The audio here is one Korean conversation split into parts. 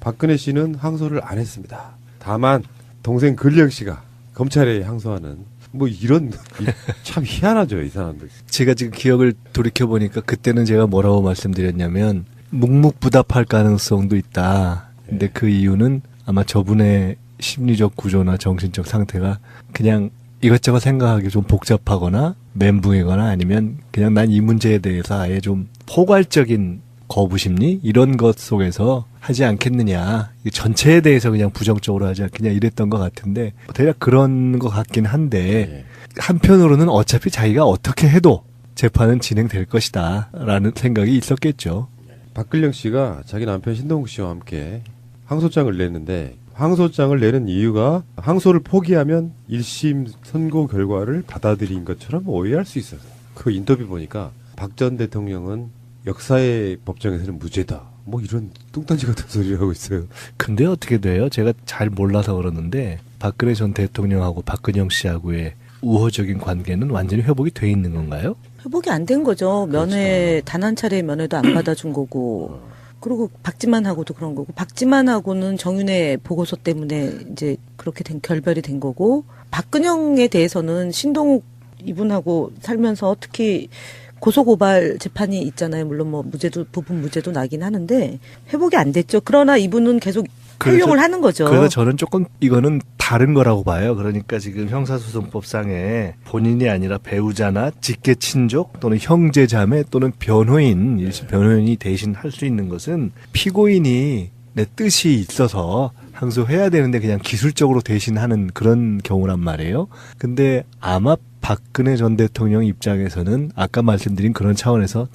박근혜 씨는 항소를 안 했습니다. 다만 동생 근력 씨가 검찰에 항소하는 뭐 이런 참 희한하죠, 이 사람들. 제가 지금 기억을 돌이켜보니까 그때는 제가 뭐라고 말씀드렸냐면 묵묵부답할 가능성도 있다. 근데 그 이유는 아마 저분의 심리적 구조나 정신적 상태가 그냥 이것저것 생각하기 좀 복잡하거나 멘붕이거나 아니면 그냥 난 이 문제에 대해서 아예 좀 포괄적인 거부심리 이런 것 속에서 하지 않겠느냐. 전체에 대해서 그냥 부정적으로 하지 않겠냐 이랬던 것 같은데 대략 그런 것 같긴 한데 한편으로는 어차피 자기가 어떻게 해도 재판은 진행될 것이다 라는 생각이 있었겠죠. 박근령 씨가 자기 남편 신동욱 씨와 함께 항소장을 냈는데 항소장을 내는 이유가 항소를 포기하면 1심 선고 결과를 받아들인 것처럼 오해할 수 있어서 그 인터뷰 보니까 박 전 대통령은 역사의 법정에서는 무죄다. 뭐 이런 뚱딴지 같은 소리를 하고 있어요. 근데 어떻게 돼요? 제가 잘 몰라서 그러는데 박근혜 전 대통령하고 박근영 씨하고의 우호적인 관계는 완전히 회복이 돼 있는 건가요? 회복이 안 된 거죠. 면회 단 한 차례 면회도 안 받아준 거고. 그리고 박지만하고도 그런 거고. 박지만하고는 정윤회 보고서 때문에 이제 그렇게 된 결별이 된 거고. 박근영에 대해서는 신동욱 이분하고 살면서 특히 고소고발 재판이 있잖아요. 물론 뭐 무죄도 부분 무죄도 나긴 하는데 회복이 안 됐죠. 그러나 이분은 계속 활용을 하는 거죠. 그래서 저는 조금 이거는 다른 거라고 봐요. 그러니까 지금 형사소송법상에 본인이 아니라 배우자나 직계 친족 또는 형제자매 또는 변호인, 일심 변호인이 대신 할 수 있는 것은 피고인이 내 뜻이 있어서 항소해야 되는데 그냥 기술적으로 대신하는 그런 경우란 말이에요. 근데 아마 박근혜 전 대통령 입장에서는 아까 말씀드린 그런 차원에서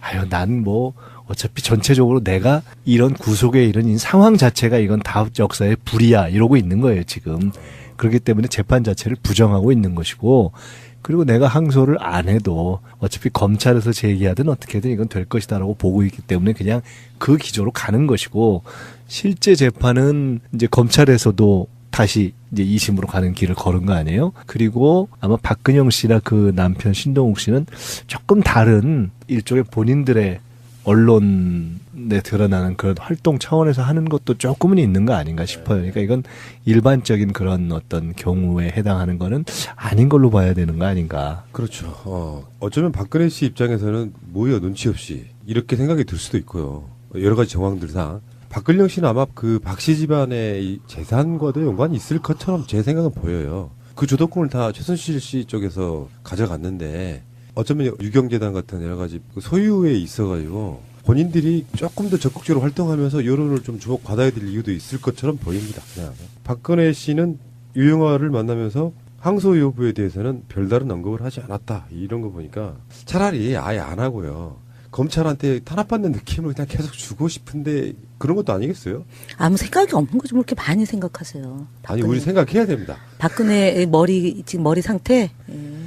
아유 난 뭐 어차피 전체적으로 내가 이런 구속에 이런 상황 자체가 이건 다 역사의 불이야 이러고 있는 거예요 지금. 그렇기 때문에 재판 자체를 부정하고 있는 것이고 그리고 내가 항소를 안 해도 어차피 검찰에서 제기하든 어떻게든 이건 될 것이다라고 보고 있기 때문에 그냥 그 기조로 가는 것이고 실제 재판은 이제 검찰에서도 다시 이제 2심으로 가는 길을 걸은 거 아니에요? 그리고 아마 박근영 씨나 그 남편 신동욱 씨는 조금 다른 일종의 본인들의 언론에 드러나는 그런 활동 차원에서 하는 것도 조금은 있는 거 아닌가 싶어요. 그러니까 이건 일반적인 그런 어떤 경우에 해당하는 거는 아닌 걸로 봐야 되는 거 아닌가. 그렇죠. 어쩌면 박근혜 씨 입장에서는 뭐야 눈치 없이 이렇게 생각이 들 수도 있고요. 여러 가지 정황들상. 박근령 씨는 아마 그 박 씨 집안의 재산과도 연관이 있을 것처럼 제 생각은 보여요. 그 주도권을 다 최순실 씨 쪽에서 가져갔는데 어쩌면 유경재단 같은 여러 가지 소유에 있어가지고 본인들이 조금 더 적극적으로 활동하면서 여론을 좀 주목받아야 될 이유도 있을 것처럼 보입니다. 그냥. 박근혜 씨는 유영아를 만나면서 항소 여부에 대해서는 별다른 언급을 하지 않았다. 이런 거 보니까 차라리 아예 안 하고요. 검찰한테 탄압받는 느낌을 그냥 계속 주고 싶은데 그런 것도 아니겠어요? 아무 생각이 없는 거죠. 뭐 이렇게 많이 생각하세요. 아니 우리 생각해야 됩니다. 박근혜의 지금 머리 상태.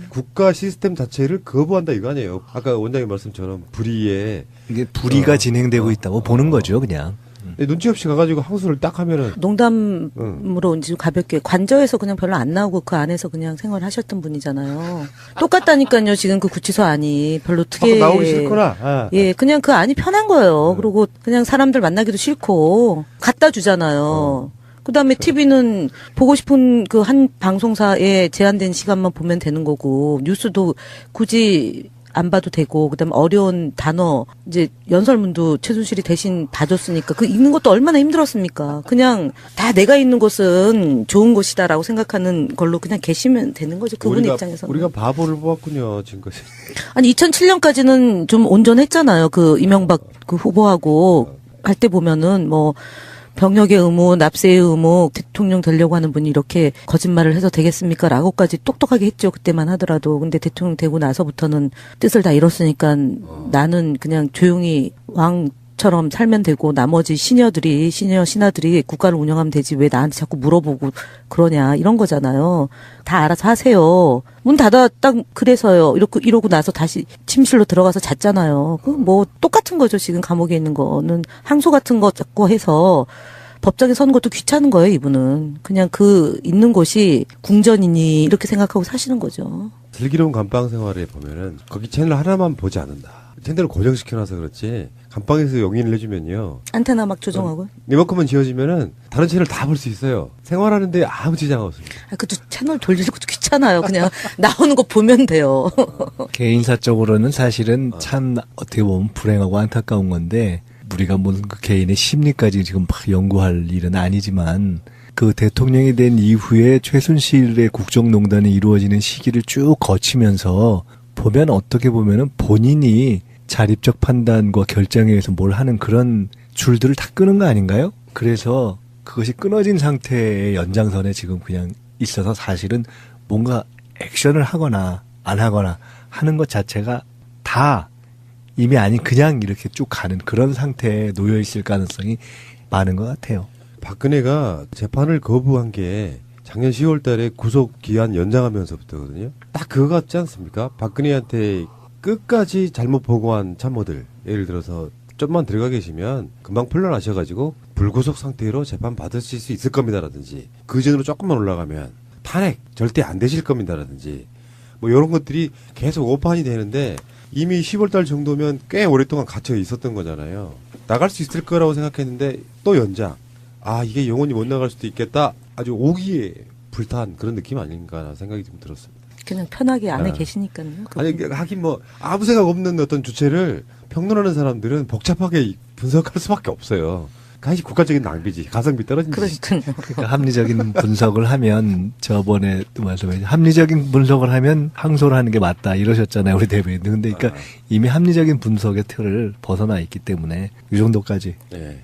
국가 시스템 자체를 거부한다 이거 아니에요. 아까 원장님 말씀처럼 불의에 이게 불의가 진행되고 있다고 보는 거죠, 그냥. 눈치 없이 가가지고 항소를 딱 하면은 농담으로 이제 가볍게 관저에서 그냥 별로 안 나오고 그 안에서 그냥 생활하셨던 분이잖아요. 똑같다니까요. 지금 그 구치소 안이 별로 특이해. 나오기 싫구나. 예, 그냥 그 안이 편한 거예요. 그리고 그냥 사람들 만나기도 싫고 갖다 주잖아요. 그다음에 TV는 보고 싶은 그 한 방송사에 제한된 시간만 보면 되는 거고 뉴스도 굳이 안 봐도 되고 그다음에 어려운 단어 이제 연설문도 최순실이 대신 봐줬으니까 그 읽는 것도 얼마나 힘들었습니까? 그냥 다 내가 있는 곳은 좋은 곳이다라고 생각하는 걸로 그냥 계시면 되는 거죠. 그분 입장에서는. 우리가 바보를 뽑았군요 지금까지. 아니 2007년까지는 좀 온전했잖아요. 그 이명박 그 후보하고 할 때 보면은 뭐 병역의 의무, 납세의 의무, 대통령 되려고 하는 분이 이렇게 거짓말을 해서 되겠습니까? 라고까지 똑똑하게 했죠. 그때만 하더라도. 근데 대통령 되고 나서부터는 뜻을 다 잃었으니까 나는 그냥 조용히 왕처럼 살면 되고 나머지 시니어 신하들이 국가를 운영하면 되지 왜 나한테 자꾸 물어보고 그러냐 이런 거잖아요. 다 알아서 하세요. 문 닫아 딱 그래서요. 이러고 나서 다시 침실로 들어가서 잤잖아요. 그 뭐 똑같은 거죠. 지금 감옥에 있는 거는 항소 같은 거 자꾸 해서 법정에 서는 것도 귀찮은 거예요. 이분은 그냥 그 있는 곳이 궁전이니 이렇게 생각하고 사시는 거죠. 슬기로운 감방 생활에 보면은 거기 채널 하나만 보지 않는다. 채널을 고정시켜놔서 그렇지 감방에서 용인을 해주면요. 안테나 막 조정하고. 리모컨만 지어지면은 다른 채널 다 볼 수 있어요. 생활하는데 아무 지장 없습니다. 그것도 채널 돌리는 것도 귀찮아요. 그냥 나오는 거 보면 돼요. 개인사적으로는 사실은 참 어떻게 보면 불행하고 안타까운 건데 우리가 무슨 그 개인의 심리까지 지금 막 연구할 일은 아니지만 그 대통령이 된 이후에 최순실의 국정농단이 이루어지는 시기를 쭉 거치면서 보면 어떻게 보면은 본인이 자립적 판단과 결정에 의해서 뭘 하는 그런 줄들을 다 끄는 거 아닌가요? 그래서 그것이 끊어진 상태의 연장선에 지금 그냥 있어서 사실은 뭔가 액션을 하거나 안 하거나 하는 것 자체가 다 이미 아닌 그냥 이렇게 쭉 가는 그런 상태에 놓여 있을 가능성이 많은 것 같아요. 박근혜가 재판을 거부한 게 작년 10월 달에 구속 기한 연장하면서부터거든요. 딱 그거 같지 않습니까? 박근혜한테 끝까지 잘못 보고한 참모들, 예를 들어서 좀만 들어가 계시면 금방 풀려나셔가지고 불구속 상태로 재판 받으실 수 있을 겁니다라든지 그 전으로 조금만 올라가면 탄핵 절대 안 되실 겁니다라든지 뭐 이런 것들이 계속 오판이 되는데 이미 10월 달 정도면 꽤 오랫동안 갇혀 있었던 거잖아요. 나갈 수 있을 거라고 생각했는데 또 연장. 아, 이게 영원히 못 나갈 수도 있겠다. 아주 오기에 불탄 그런 느낌 아닌가 생각이 좀 들었습니다. 그냥 편하게 안에 계시니까요. 아니, 하긴 뭐, 아무 생각 없는 어떤 주체를 평론하는 사람들은 복잡하게 분석할 수밖에 없어요. 그것이 국가적인 낭비지. 가성비 떨어진 짓이지. 그러니까요. 그러니까 합리적인 분석을 하면 저번에 또 말씀하신 합리적인 분석을 하면 항소를 하는 게 맞다 이러셨잖아요 우리 대변인. 근데 그러니까 이미 합리적인 분석의 틀을 벗어나 있기 때문에 이 정도까지. 네.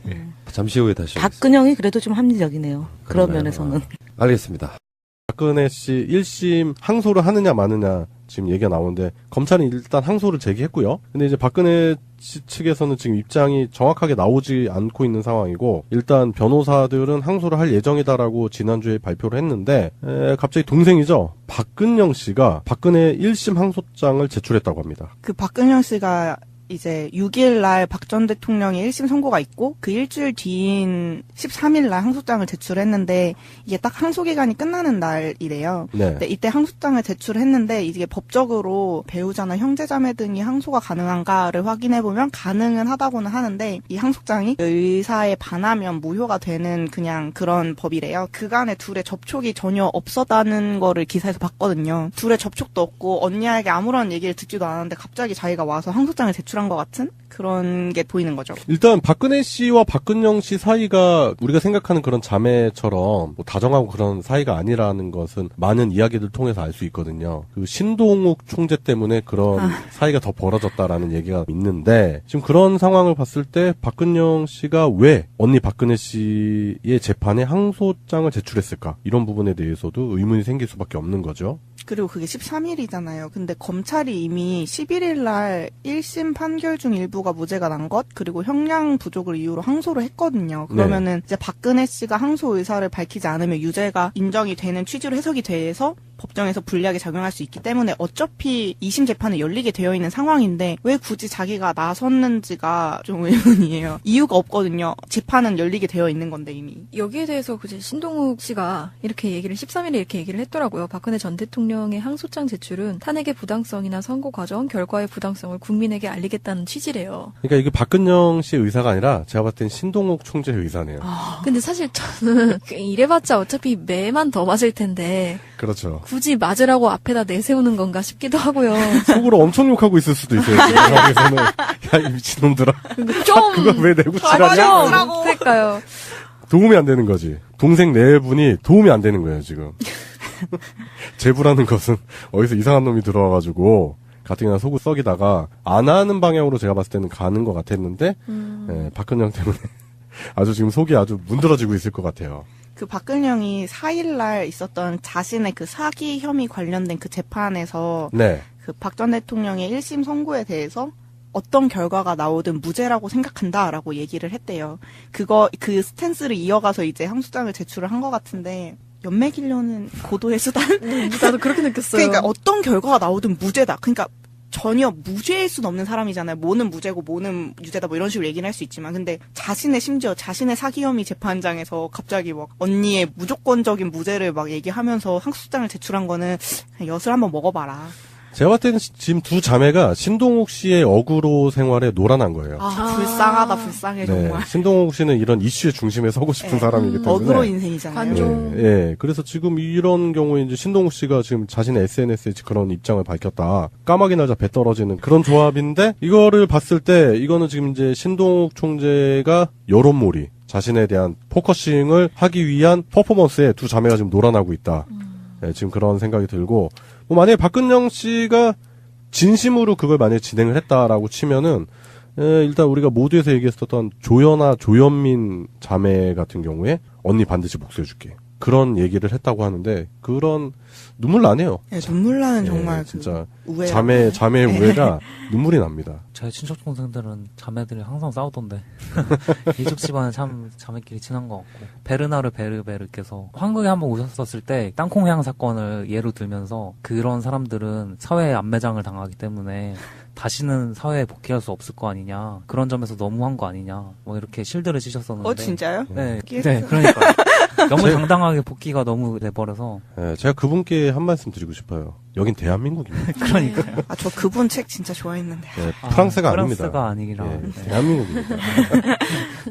잠시 후에 다시 박근영이 그래도 좀 합리적이네요. 그런 그러나요? 면에서는. 알겠습니다. 박근혜 씨 1심 항소를 하느냐 마느냐 지금 얘기가 나오는데 검찰은 일단 항소를 제기했고요. 근데 이제 박근혜 씨 측에서는 지금 입장이 정확하게 나오지 않고 있는 상황이고 일단 변호사들은 항소를 할 예정이다라고 지난주에 발표를 했는데 갑자기 동생이죠. 박근영 씨가 박근혜 1심 항소장을 제출했다고 합니다. 그 박근영 씨가 이제 6일 날 박 전 대통령의 1심 선고가 있고 그 일주일 뒤인 13일 날 항소장을 제출했는데 이게 딱 항소 기간이 끝나는 날이래요. 네. 근데 이때 항소장을 제출했는데 이게 법적으로 배우자나 형제자매 등이 항소가 가능한가를 확인해 보면 가능은 하다고는 하는데 이 항소장이 의사에 반하면 무효가 되는 그냥 그런 법이래요. 그간에 둘의 접촉이 전혀 없었다는 거를 기사에서 봤거든요. 둘의 접촉도 없고 언니에게 아무런 얘기를 듣지도 않았는데 갑자기 자기가 와서 항소장을 제출한 것 같은 그런 게 보이는 거죠. 일단 박근혜 씨와 박근영 씨 사이가 우리가 생각하는 그런 자매처럼 뭐 다정하고 그런 사이가 아니라는 것은 많은 이야기들 통해서 알 수 있거든요. 그 신동욱 총재 때문에 그런 사이가 더 벌어졌다라는 얘기가 있는데 지금 그런 상황을 봤을 때 박근영 씨가 왜 언니 박근혜 씨의 재판에 항소장을 제출했을까? 이런 부분에 대해서도 의문이 생길 수밖에 없는 거죠. 그리고 그게 13일이잖아요. 근데 검찰이 이미 11일 날 1심 판결 중 일부가 무죄가 난 것, 그리고 형량 부족을 이유로 항소를 했거든요. 그러면은 이제 박근혜 씨가 항소 의사를 밝히지 않으면 유죄가 인정이 되는 취지로 해석이 돼서 법정에서 불리하게 작용할 수 있기 때문에 어차피 2심 재판이 열리게 되어 있는 상황인데 왜 굳이 자기가 나섰는지가 좀 의문이에요. 이유가 없거든요. 재판은 열리게 되어 있는 건데 이미. 여기에 대해서 그제 신동욱 씨가 이렇게 얘기를 13일에 이렇게 얘기를 했더라고요. 박근혜 전 대통령의 항소장 제출은 탄핵의 부당성이나 선고 과정 결과의 부당성을 국민에게 알리겠다는 취지래요. 그러니까 이게 박근영 씨의 의사가 아니라 제가 봤을 땐 신동욱 총재의 의사네요. 근데 사실 저는 이래봤자 어차피 매만 더 맞을 텐데 그렇죠. 굳이 맞으라고 앞에다 내세우는 건가 싶기도 하고요. 속으로 엄청 욕하고 있을 수도 있어요. 그 상황에서는 야, 이 미친놈들아. 좀 그걸 왜 내고 치라냐? 그러니까요. 도움이 안 되는 거지. 동생 네 분이 도움이 안 되는 거예요, 지금. 제부라는 것은 어디서 이상한 놈이 들어와가지고 가뜩이나 속을 썩이다가 안 하는 방향으로 제가 봤을 때는 가는 것 같았는데 예, 박근영 때문에 아주 지금 속이 아주 문드러지고 있을 것 같아요. 그 박근영이 4일날 있었던 자신의 그 사기 혐의 관련된 그 재판에서 네. 그 박 전 대통령의 1심 선고에 대해서 어떤 결과가 나오든 무죄라고 생각한다라고 얘기를 했대요. 그 스탠스를 이어가서 이제 항소장을 제출을 한 것 같은데 연맥이려는 고도의 수단? 나도 그렇게 느꼈어요. 그러니까 어떤 결과가 나오든 무죄다. 그러니까 전혀 무죄일 수는 없는 사람이잖아요. 뭐는 무죄고 뭐는 유죄다 뭐 이런 식으로 얘기는 할 수 있지만 근데 심지어 자신의 사기 혐의 재판장에서 갑자기 막 언니의 무조건적인 무죄를 막 얘기하면서 항소장을 제출한 거는 그냥 엿을 한번 먹어봐라. 제가 봤을 때는 지금 두 자매가 신동욱 씨의 어그로 생활에 놀아난 거예요. 불쌍하다, 불쌍해, 정말. 신동욱 씨는 이런 이슈의 중심에 서고 싶은 네. 사람이기 때문에. 어그로 인생이잖아요. 관종. 예. 그래서 지금 이런 경우에 이제 신동욱 씨가 지금 자신의 SNS에 그런 입장을 밝혔다. 까마귀 날자 배 떨어지는 그런 조합인데, 이거를 봤을 때, 이거는 지금 이제 신동욱 총재가 여론몰이, 자신에 대한 포커싱을 하기 위한 퍼포먼스에 두 자매가 지금 놀아나고 있다. 예, 지금 그런 생각이 들고, 뭐 만약에 박근영 씨가 진심으로 그걸 만약에 진행을 했다라고 치면은, 일단 우리가 모두에서 얘기했었던 조연아, 조연민 자매 같은 경우에 언니 반드시 복수해줄게. 그런 얘기를 했다고 하는데, 그런 눈물 나네요. 네, 눈물 나는 예, 정말 진짜 우애. 자매의 우애가 눈물이 납니다. 제 친척 동생들은 자매들이 항상 싸우던데 이쪽 집안은 참 자매끼리 친한 것 같고 베르나르 베르베르께서 한국에 한번 오셨었을 때 땅콩향 사건을 예로 들면서 그런 사람들은 사회에 안매장을 당하기 때문에 다시는 사회에 복귀할 수 없을 거 아니냐 그런 점에서 너무한 거 아니냐 뭐 이렇게 실드를 치셨었는데 진짜요? 네, 복귀했어요. 네 그러니까 너무 당당하게 복귀가 너무 돼버려서 예, 제가 그분께 한 말씀 드리고 싶어요. 여긴 대한민국입니다. 그러니까요. 저 그분 책 진짜 좋아했는데. 예, 프랑스가 아닙니다. 프랑스가 아니라 예, 네. 대한민국입니다.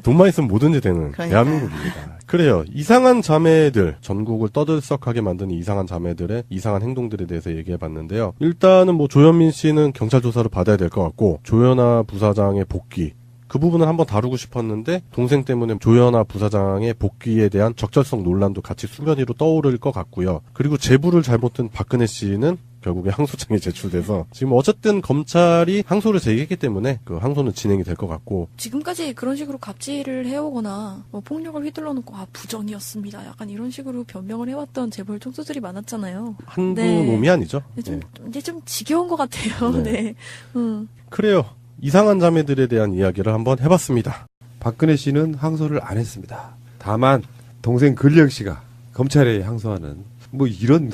돈만 있으면 뭐든지 되는 그러니까요. 대한민국입니다. 그래요. 이상한 자매들, 전국을 떠들썩하게 만드는 이상한 자매들의 이상한 행동들에 대해서 얘기해봤는데요. 일단은 뭐 조현민 씨는 경찰 조사를 받아야 될 것 같고 조현아 부사장의 복귀 그 부분을 한번 다루고 싶었는데 동생 때문에 조현아 부사장의 복귀에 대한 적절성 논란도 같이 수면 위로 떠오를 것 같고요. 그리고 제보를 잘못 든 박근혜 씨는 결국에 항소장에 제출돼서 지금 어쨌든 검찰이 항소를 제기했기 때문에 그 항소는 진행이 될 것 같고 지금까지 그런 식으로 갑질을 해오거나 뭐 폭력을 휘둘러 놓고 부정이었습니다. 약간 이런 식으로 변명을 해왔던 재벌 총수들이 많았잖아요. 한두 네. 놈이 아니죠. 근데 예. 이제 좀 지겨운 것 같아요. 네. 네. 그래요. 이상한 자매들에 대한 이야기를 한번 해봤습니다. 박근혜 씨는 항소를 안 했습니다. 다만 동생 근력 씨가 검찰에 항소하는 뭐 이런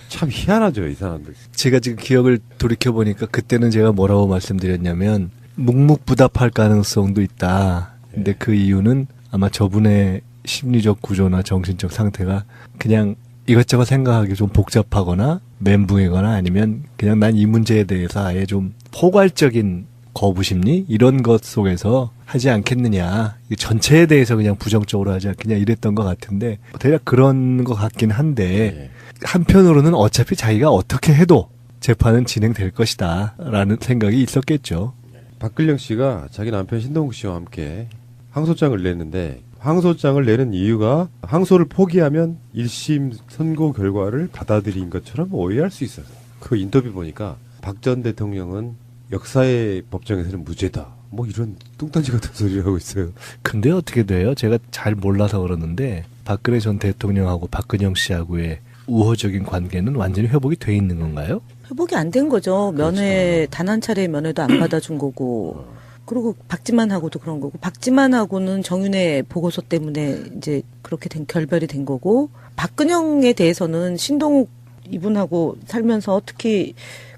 참 희한하죠, 이 사람들. 제가 지금 기억을 돌이켜보니까 그때는 제가 뭐라고 말씀드렸냐면 묵묵부답할 가능성도 있다. 근데 그 이유는 아마 저분의 심리적 구조나 정신적 상태가 그냥 이것저것 생각하기 좀 복잡하거나 멘붕이거나 아니면 그냥 난 이 문제에 대해서 아예 좀 포괄적인 거부심리 이런 것 속에서 하지 않겠느냐. 전체에 대해서 그냥 부정적으로 하지 않겠냐 이랬던 것 같은데 대략 그런 것 같긴 한데 한편으로는 어차피 자기가 어떻게 해도 재판은 진행될 것이다 라는 생각이 있었겠죠. 박근영 씨가 자기 남편 신동욱 씨와 함께 항소장을 냈는데 항소장을 내는 이유가 항소를 포기하면 1심 선고 결과를 받아들인 것처럼 오해할 수 있어요. 그 인터뷰 보니까 박 전 대통령은 역사의 법정에서는 무죄다. 뭐 이런 뚱딴지 같은 소리를 하고 있어요. 근데 어떻게 돼요? 제가 잘 몰라서 그러는데 박근혜 전 대통령하고 박근영 씨하고의 우호적인 관계는 완전히 회복이 돼 있는 건가요? 회복이 안 된 거죠. 면회 단 한 차례 면회도 안 받아준 거고. 그리고 박지만하고도 그런 거고. 박지만하고는 정윤회 보고서 때문에 이제 그렇게 된 결별이 된 거고. 박근영에 대해서는 신동욱 이분하고 살면서 특히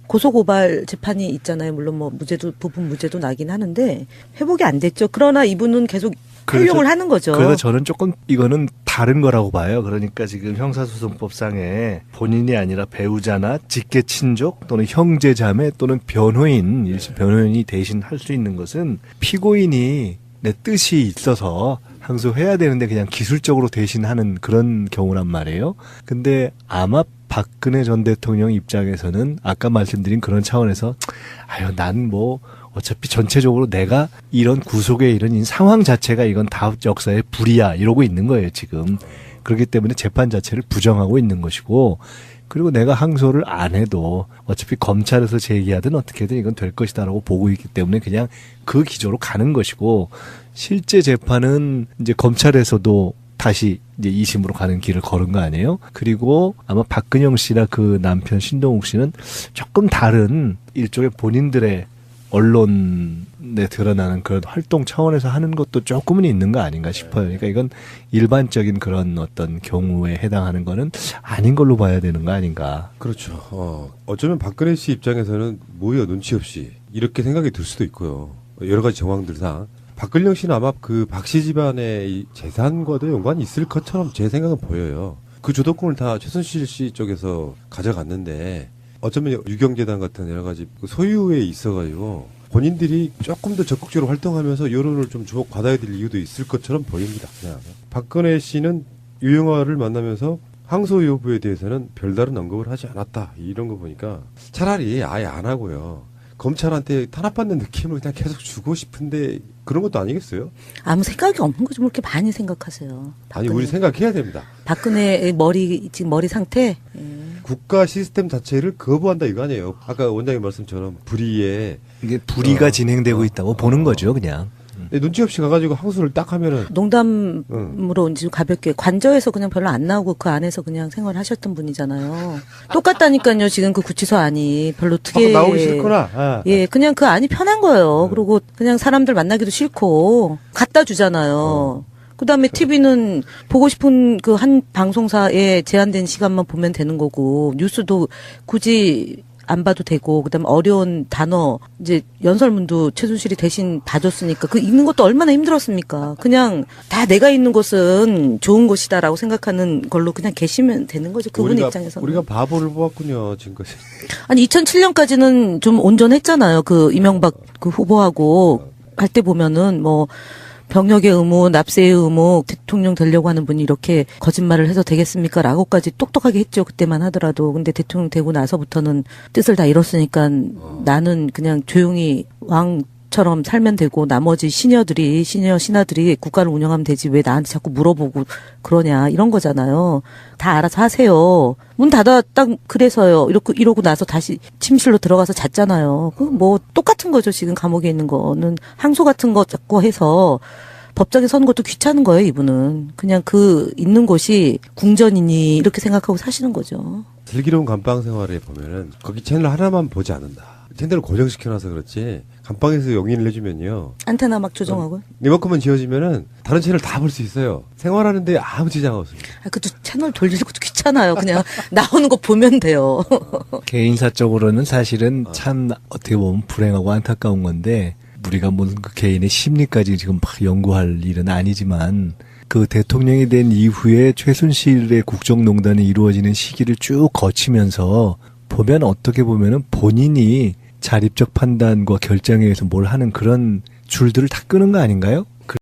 고소고발 재판이 있잖아요. 물론 뭐 부분 무죄도 나긴 하는데 회복이 안 됐죠. 그러나 이분은 계속 활용을 하는 거죠. 그래서 저는 조금 이거는 다른 거라고 봐요. 그러니까 지금 형사소송법상에 본인이 아니라 배우자나 직계 친족 또는 형제자매 또는 변호인, 일심 변호인이 대신 할 수 있는 것은 피고인이 내 뜻이 있어서 항소해야 되는데 그냥 기술적으로 대신하는 그런 경우란 말이에요. 근데 아마 박근혜 전 대통령 입장에서는 아까 말씀드린 그런 차원에서 아유 난 뭐 어차피 전체적으로 내가 이런 구속에 이런 상황 자체가 이건 다 역사의 불이야 이러고 있는 거예요 지금. 그렇기 때문에 재판 자체를 부정하고 있는 것이고 그리고 내가 항소를 안 해도 어차피 검찰에서 제기하든 어떻게든 이건 될 것이다라고 보고 있기 때문에 그냥 그 기조로 가는 것이고 실제 재판은 이제 검찰에서도 다시 이제 2심으로 가는 길을 걸은 거 아니에요? 그리고 아마 박근영 씨나 그 남편 신동욱 씨는 조금 다른 일종의 본인들의 언론에 드러나는 그런 활동 차원에서 하는 것도 조금은 있는 거 아닌가 싶어요. 그러니까 이건 일반적인 그런 어떤 경우에 해당하는 거는 아닌 걸로 봐야 되는 거 아닌가. 그렇죠. 어쩌면 박근혜 씨 입장에서는 뭐야 눈치 없이 이렇게 생각이 들 수도 있고요. 여러 가지 정황들상. 박근영 씨는 아마 그 박씨 집안의 이 재산과도 연관이 있을 것처럼 제 생각은 보여요. 그 주도권을 다 최순실 씨 쪽에서 가져갔는데 어쩌면 유경재단 같은 여러 가지 소유에 있어가지고 본인들이 조금 더 적극적으로 활동하면서 여론을 좀 주목받아야 될 이유도 있을 것처럼 보입니다. 그냥. 박근혜 씨는 유영아를 만나면서 항소 여부에 대해서는 별다른 언급을 하지 않았다. 이런 거 보니까 차라리 아예 안 하고요. 검찰한테 탄압받는 느낌을 그냥 계속 주고 싶은데 그런 것도 아니겠어요? 아무 생각이 없는 거죠. 뭐 이렇게 많이 생각하세요. 아니, 박근혜. 우리 생각해야 됩니다. 박근혜의 지금 머리 상태. 국가 시스템 자체를 거부한다 이거 아니에요. 아까 원장님 말씀처럼 불의에 이게 불의가 진행되고 있다고 보는 거죠, 그냥. 눈치 없이 가가지고 항소를 딱 하면은 농담으로 이제 가볍게 관저에서 그냥 별로 안 나오고 그 안에서 그냥 생활하셨던 분이잖아요. 똑같다니까요. 지금 그 구치소 안이 별로 특이해. 나오기 싫구나. 아. 예, 그냥 그 안이 편한 거예요. 그리고 그냥 사람들 만나기도 싫고 갖다 주잖아요. 그다음에 TV는 보고 싶은 그 한 방송사에 제한된 시간만 보면 되는 거고 뉴스도 굳이 안 봐도 되고 그다음에 어려운 단어 이제 연설문도 최순실이 대신 봐줬으니까 그 읽는 것도 얼마나 힘들었습니까? 그냥 다 내가 있는 곳은 좋은 곳이다라고 생각하는 걸로 그냥 계시면 되는 거죠. 그분 입장에서는. 우리가 바보를 보았군요, 지금까지. 아니 2007년까지는 좀 온전했잖아요. 그 이명박 그 후보하고 할 때 보면은 뭐 병역의 의무, 납세의 의무, 대통령 되려고 하는 분이 이렇게 거짓말을 해서 되겠습니까? 라고까지 똑똑하게 했죠. 그때만 하더라도. 근데 대통령 되고 나서부터는 뜻을 다 잃었으니까 나는 그냥 조용히 왕처럼 살면 되고 나머지 신하들이 국가를 운영하면 되지 왜 나한테 자꾸 물어보고 그러냐 이런 거잖아요. 다 알아서 하세요. 문 닫아 딱 그래서요. 이러고 나서 다시 침실로 들어가서 잤잖아요. 그 뭐 똑같은 거죠. 지금 감옥에 있는 거는 항소 같은 거 자꾸 해서 법정에 서는 것도 귀찮은 거예요. 이분은 그냥 그 있는 곳이 궁전이니 이렇게 생각하고 사시는 거죠. 슬기로운 감방 생활에 보면은 거기 채널 하나만 보지 않는다. 채널을 고정시켜놔서 그렇지 감방에서 용인을 해주면요. 안테나 막 조정하고. 리모컨만 지어지면은 다른 채널 다 볼 수 있어요. 생활하는데 아무 지장 없습니다. 그것도 채널 돌리는 것도 귀찮아요. 그냥 나오는 거 보면 돼요. 개인사적으로는 사실은 참 어떻게 보면 불행하고 안타까운 건데 우리가 무슨 그 개인의 심리까지 지금 막 연구할 일은 아니지만 그 대통령이 된 이후에 최순실의 국정농단이 이루어지는 시기를 쭉 거치면서 보면 어떻게 보면은 본인이 자립적 판단과 결정에 의해서 뭘 하는 그런 줄들을 다 끄는 거 아닌가요?